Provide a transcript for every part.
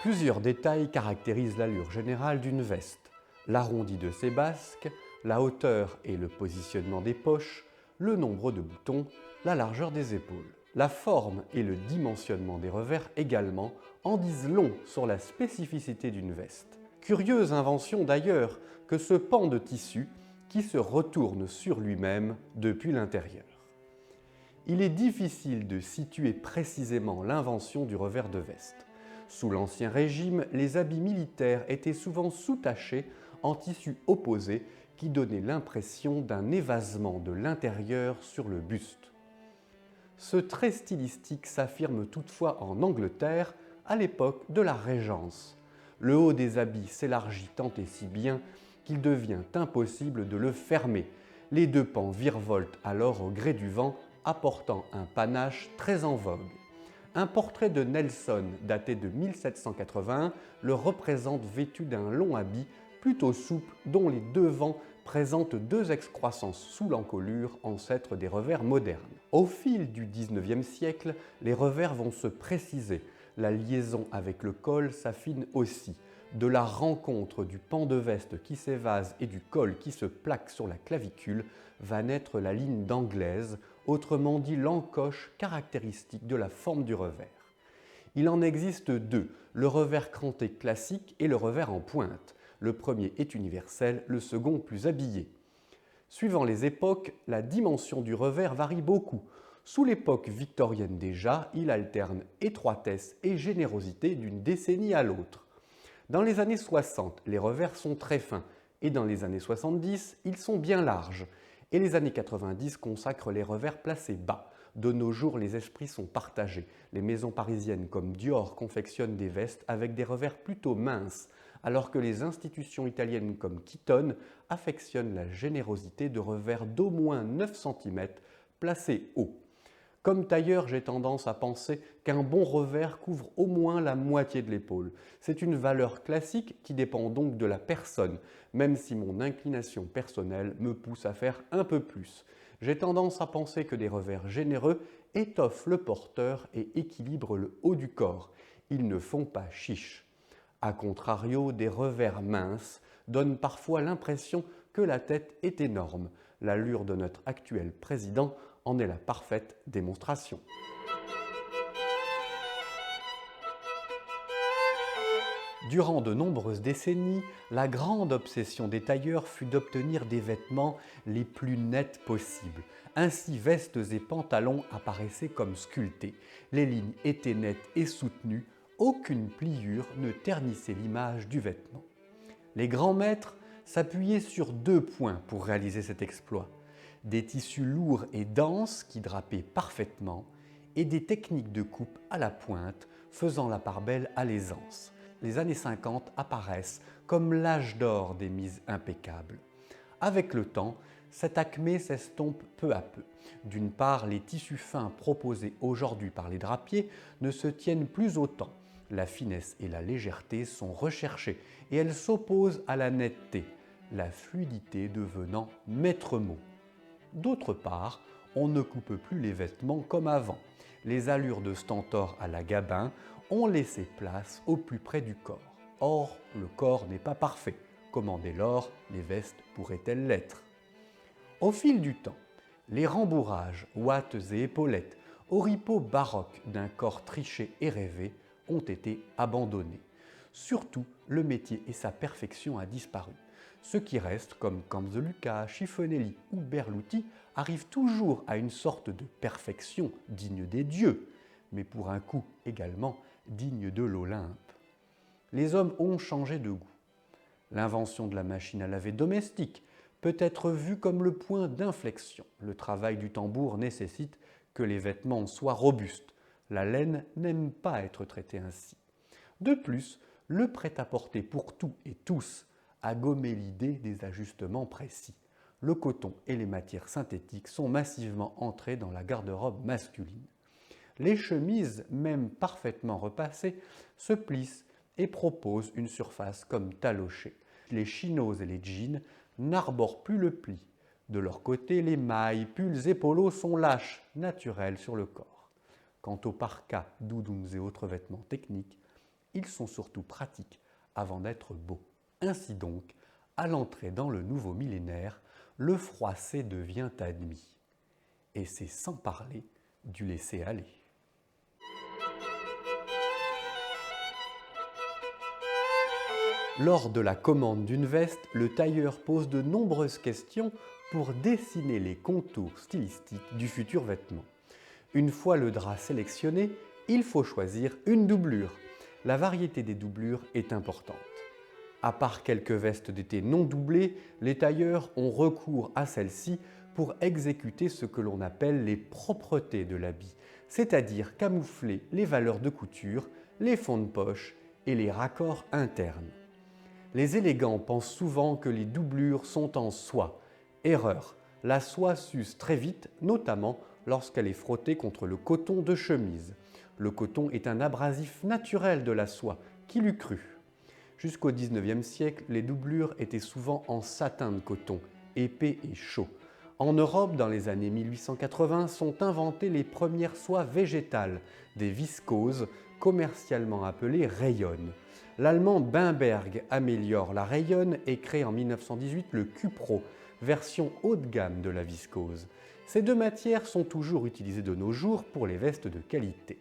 Plusieurs détails caractérisent l'allure générale d'une veste. L'arrondi de ses basques, la hauteur et le positionnement des poches, le nombre de boutons, la largeur des épaules. La forme et le dimensionnement des revers également en disent long sur la spécificité d'une veste. Curieuse invention d'ailleurs que ce pan de tissu qui se retourne sur lui-même depuis l'intérieur. Il est difficile de situer précisément l'invention du revers de veste. Sous l'Ancien Régime, les habits militaires étaient souvent soutachés en tissu opposé qui donnait l'impression d'un évasement de l'intérieur sur le buste. Ce trait stylistique s'affirme toutefois en Angleterre à l'époque de la Régence. Le haut des habits s'élargit tant et si bien qu'il devient impossible de le fermer. Les deux pans virevoltent alors au gré du vent, apportant un panache très en vogue. Un portrait de Nelson daté de 1781 le représente vêtu d'un long habit plutôt souple dont les devants présentent deux excroissances sous l'encolure, ancêtres des revers modernes. Au fil du XIXe siècle, les revers vont se préciser. La liaison avec le col s'affine aussi. De la rencontre du pan de veste qui s'évase et du col qui se plaque sur la clavicule va naître la ligne d'anglaise, autrement dit l'encoche caractéristique de la forme du revers. Il en existe deux, le revers cranté classique et le revers en pointe. Le premier est universel, le second plus habillé. Suivant les époques, la dimension du revers varie beaucoup. Sous l'époque victorienne déjà, il alterne étroitesse et générosité d'une décennie à l'autre. Dans les années 60, les revers sont très fins et dans les années 70, ils sont bien larges. Et les années 90 consacrent les revers placés bas. De nos jours, les esprits sont partagés. Les maisons parisiennes comme Dior confectionnent des vestes avec des revers plutôt minces, alors que les institutions italiennes comme Kiton affectionnent la générosité de revers d'au moins 9 cm placés haut. Comme tailleur, j'ai tendance à penser qu'un bon revers couvre au moins la moitié de l'épaule. C'est une valeur classique qui dépend donc de la personne, même si mon inclination personnelle me pousse à faire un peu plus. J'ai tendance à penser que des revers généreux étoffent le porteur et équilibrent le haut du corps. Ils ne font pas chiche. A contrario, des revers minces donnent parfois l'impression que la tête est énorme. L'allure de notre actuel président en est la parfaite démonstration. Durant de nombreuses décennies, la grande obsession des tailleurs fut d'obtenir des vêtements les plus nets possibles. Ainsi, vestes et pantalons apparaissaient comme sculptés. Les lignes étaient nettes et soutenues, aucune pliure ne ternissait l'image du vêtement. Les grands maîtres s'appuyaient sur deux points pour réaliser cet exploit. Des tissus lourds et denses qui drapaient parfaitement et des techniques de coupe à la pointe faisant la part belle à l'aisance. Les années 50 apparaissent comme l'âge d'or des mises impeccables. Avec le temps, cette acmé s'estompe peu à peu. D'une part, les tissus fins proposés aujourd'hui par les drapiers ne se tiennent plus autant. La finesse et la légèreté sont recherchées et elles s'opposent à la netteté, la fluidité devenant maître mot. D'autre part, on ne coupe plus les vêtements comme avant. Les allures de stentor à la Gabin ont laissé place au plus près du corps. Or, le corps n'est pas parfait. Comment dès lors les vestes pourraient-elles l'être? Au fil du temps, les rembourrages, ouates et épaulettes, oripeaux baroques d'un corps triché et rêvé ont été abandonnés. Surtout, le métier et sa perfection a disparu. Ceux qui restent, comme Camps-de-Lucas, Chiffonelli ou Berluti, arrivent toujours à une sorte de perfection digne des dieux, mais pour un coup également digne de l'Olympe. Les hommes ont changé de goût. L'invention de la machine à laver domestique peut être vue comme le point d'inflexion. Le travail du tambour nécessite que les vêtements soient robustes. La laine n'aime pas être traitée ainsi. De plus, le prêt-à-porter pour tout et tous a gommé l'idée des ajustements précis. Le coton et les matières synthétiques sont massivement entrés dans la garde-robe masculine. Les chemises, même parfaitement repassées, se plissent et proposent une surface comme talochée. Les chinos et les jeans n'arborent plus le pli. De leur côté, les mailles, pulls et polos sont lâches, naturels sur le corps. Quant aux parkas, doudounes et autres vêtements techniques, ils sont surtout pratiques avant d'être beaux. Ainsi donc, à l'entrée dans le nouveau millénaire, le froissé devient admis. Et c'est sans parler du laisser-aller. Lors de la commande d'une veste, le tailleur pose de nombreuses questions pour dessiner les contours stylistiques du futur vêtement. Une fois le drap sélectionné, il faut choisir une doublure. La variété des doublures est importante. À part quelques vestes d'été non doublées, les tailleurs ont recours à celles-ci pour exécuter ce que l'on appelle les propretés de l'habit, c'est-à-dire camoufler les valeurs de couture, les fonds de poche et les raccords internes. Les élégants pensent souvent que les doublures sont en soie. Erreur, la soie s'use très vite, notamment lorsqu'elle est frottée contre le coton de chemise. Le coton est un abrasif naturel de la soie, qui l'eût cru. Jusqu'au XIXe siècle, les doublures étaient souvent en satin de coton, épais et chaud. En Europe, dans les années 1880, sont inventées les premières soies végétales, des viscoses, commercialement appelées rayonnes. L'allemand Bimberg améliore la rayonne et crée en 1918 le Cupro, version haut de gamme de la viscose. Ces deux matières sont toujours utilisées de nos jours pour les vestes de qualité.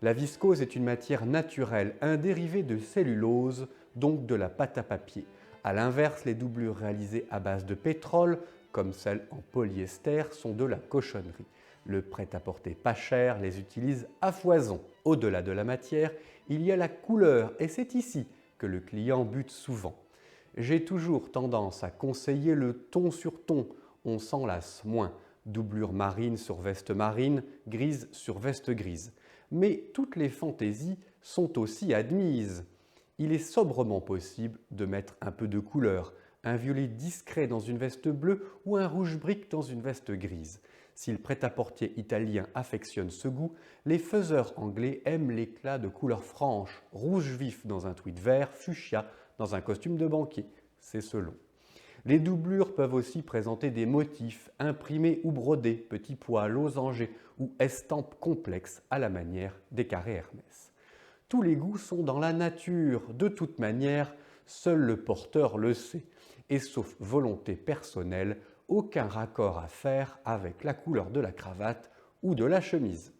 La viscose est une matière naturelle, un dérivé de cellulose, donc de la pâte à papier. A l'inverse, les doublures réalisées à base de pétrole, comme celles en polyester, sont de la cochonnerie. Le prêt-à-porter pas cher les utilise à foison. Au-delà de la matière, il y a la couleur et c'est ici que le client bute souvent. J'ai toujours tendance à conseiller le ton sur ton, on s'en lasse moins. Doublure marine sur veste marine, grise sur veste grise. Mais toutes les fantaisies sont aussi admises. Il est sobrement possible de mettre un peu de couleur, un violet discret dans une veste bleue ou un rouge brique dans une veste grise. Si le prêt-à-porter italien affectionne ce goût, les faiseurs anglais aiment l'éclat de couleurs franches, rouge vif dans un tweed vert, fuchsia dans un costume de banquier. C'est selon. Les doublures peuvent aussi présenter des motifs imprimés ou brodés, petits pois, losangers ou estampes complexes à la manière des carrés Hermès. Tous les goûts sont dans la nature, de toute manière, seul le porteur le sait. Et sauf volonté personnelle, aucun raccord à faire avec la couleur de la cravate ou de la chemise.